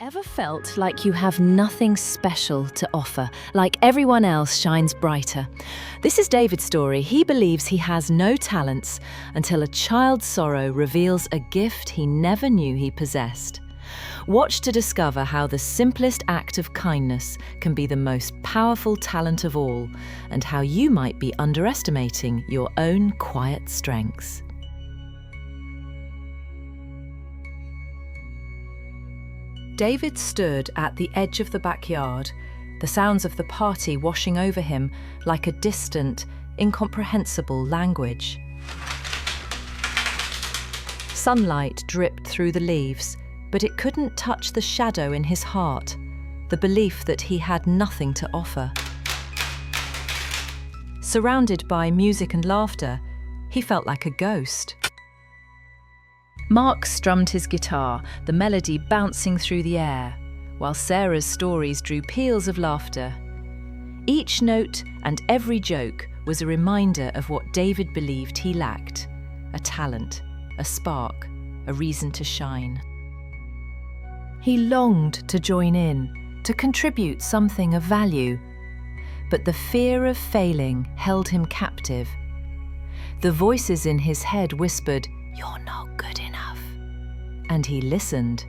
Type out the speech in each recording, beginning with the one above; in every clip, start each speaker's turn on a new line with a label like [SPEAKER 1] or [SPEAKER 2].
[SPEAKER 1] Ever felt like you have nothing special to offer, like everyone else shines brighter? This is David's story. He believes he has no talents until a child's sorrow reveals a gift he never knew he possessed. Watch to discover how the simplest act of kindness can be the most powerful talent of all, and how you might be underestimating your own quiet strengths. David stood at the edge of the backyard, the sounds of the party washing over him like a distant, incomprehensible language. Sunlight dripped through the leaves, but it couldn't touch the shadow in his heart, the belief that he had nothing to offer. Surrounded by music and laughter, he felt like a ghost. Mark strummed his guitar, the melody bouncing through the air, while Sarah's stories drew peals of laughter. Each note and every joke was a reminder of what David believed he lacked: a talent, a spark, a reason to shine. He longed to join in, to contribute something of value, but the fear of failing held him captive. The voices in his head whispered, "You're not good enough." And he listened.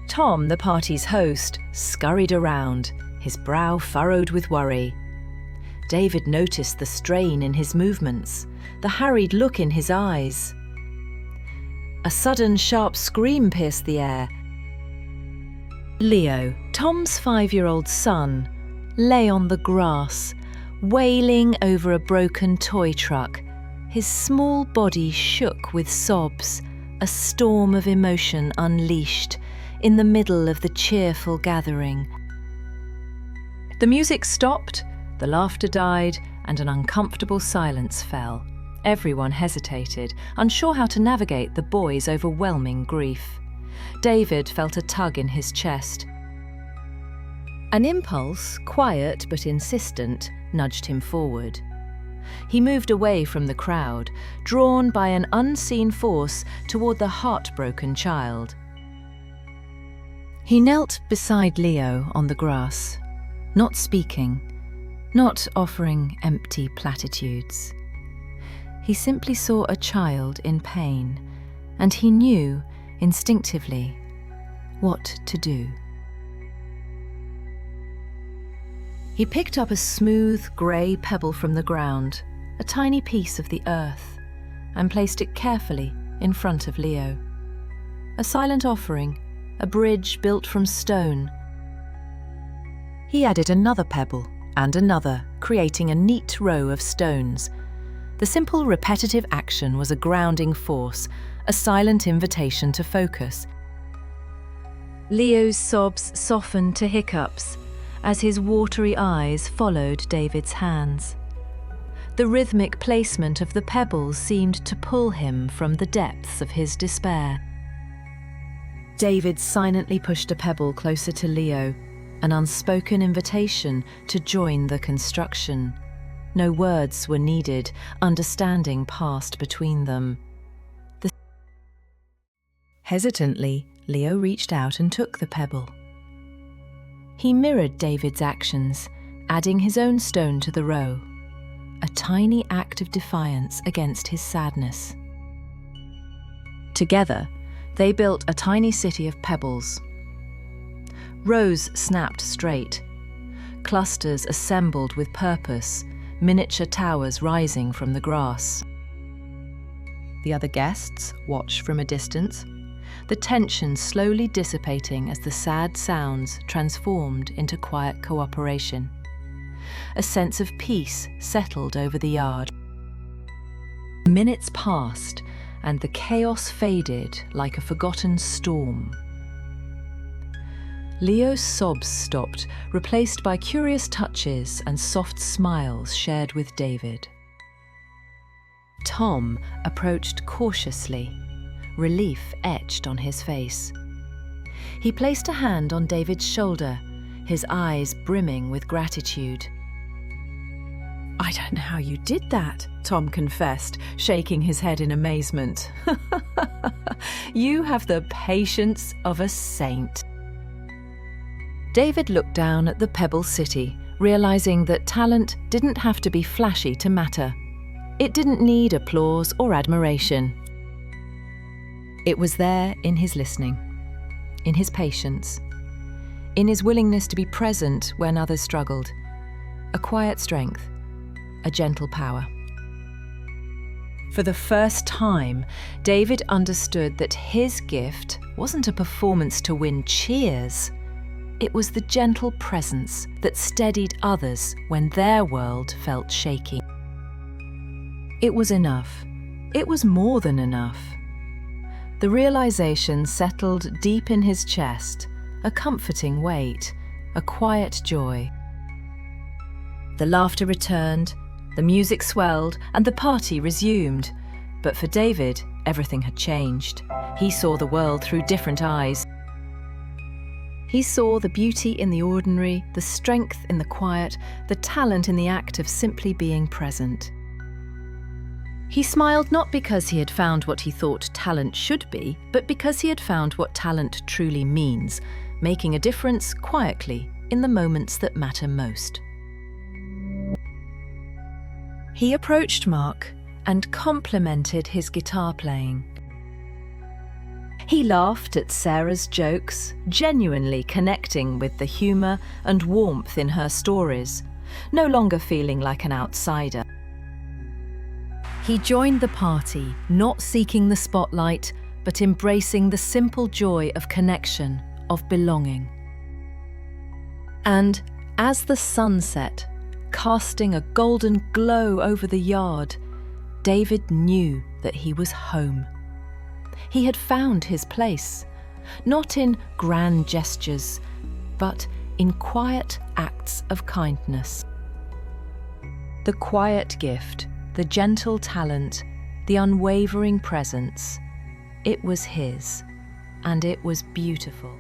[SPEAKER 1] Tom, the party's host, scurried around, his brow furrowed with worry. David noticed the strain in his movements, the harried look in his eyes. A sudden, sharp scream pierced the air. Leo, Tom's 5-year-old son, lay on the grass, wailing over a broken toy truck. His small body shook with sobs, a storm of emotion unleashed in the middle of the cheerful gathering. The music stopped, the laughter died, and an uncomfortable silence fell. Everyone hesitated, unsure how to navigate the boy's overwhelming grief. David felt a tug in his chest. An impulse, quiet but insistent, nudged him forward. He moved away from the crowd, drawn by an unseen force toward the heartbroken child. He knelt beside Leo on the grass, not speaking, not offering empty platitudes. He simply saw a child in pain, and he knew, instinctively, what to do. He picked up a smooth, grey pebble from the ground, a tiny piece of the earth, and placed it carefully in front of Leo. A silent offering, a bridge built from stone. He added another pebble and another, creating a neat row of stones. The simple, repetitive action was a grounding force, a silent invitation to focus. Leo's sobs softened to hiccups as his watery eyes followed David's hands. The rhythmic placement of the pebbles seemed to pull him from the depths of his despair. David silently pushed a pebble closer to Leo, an unspoken invitation to join the construction. No words were needed, understanding passed between them. Hesitantly, Leo reached out and took the pebble. He mirrored David's actions, adding his own stone to the row, a tiny act of defiance against his sadness. Together, they built a tiny city of pebbles. Rows snapped straight, clusters assembled with purpose, miniature towers rising from the grass. The other guests watched from a distance, the tension slowly dissipating as the sad sounds transformed into quiet cooperation. A sense of peace settled over the yard. Minutes passed, and the chaos faded like a forgotten storm. Leo's sobs stopped, replaced by curious touches and soft smiles shared with David. Tom approached cautiously, relief etched on his face. He placed a hand on David's shoulder, his eyes brimming with gratitude. "I don't know how you did that," Tom confessed, shaking his head in amazement. You have the patience of a saint. David looked down at the Pebble City, realizing that talent didn't have to be flashy to matter. It didn't need applause or admiration. It was there in his listening, in his patience, in his willingness to be present when others struggled. A quiet strength, a gentle power. For the first time, David understood that his gift wasn't a performance to win cheers. It was the gentle presence that steadied others when their world felt shaky. It was enough. It was more than enough. The realization settled deep in his chest, a comforting weight, a quiet joy. The laughter returned, the music swelled, and the party resumed. But for David, everything had changed. He saw the world through different eyes. He saw the beauty in the ordinary, the strength in the quiet, the talent in the act of simply being present. He smiled not because he had found what he thought talent should be, but because he had found what talent truly means, making a difference quietly in the moments that matter most. He approached Mark and complimented his guitar playing. He laughed at Sarah's jokes, genuinely connecting with the humour and warmth in her stories, no longer feeling like an outsider. He joined the party, not seeking the spotlight, but embracing the simple joy of connection, of belonging. And as the sun set, casting a golden glow over the yard, David knew that he was home. He had found his place, not in grand gestures, but in quiet acts of kindness. The quiet gift, the gentle talent, the unwavering presence, it was his, and it was beautiful.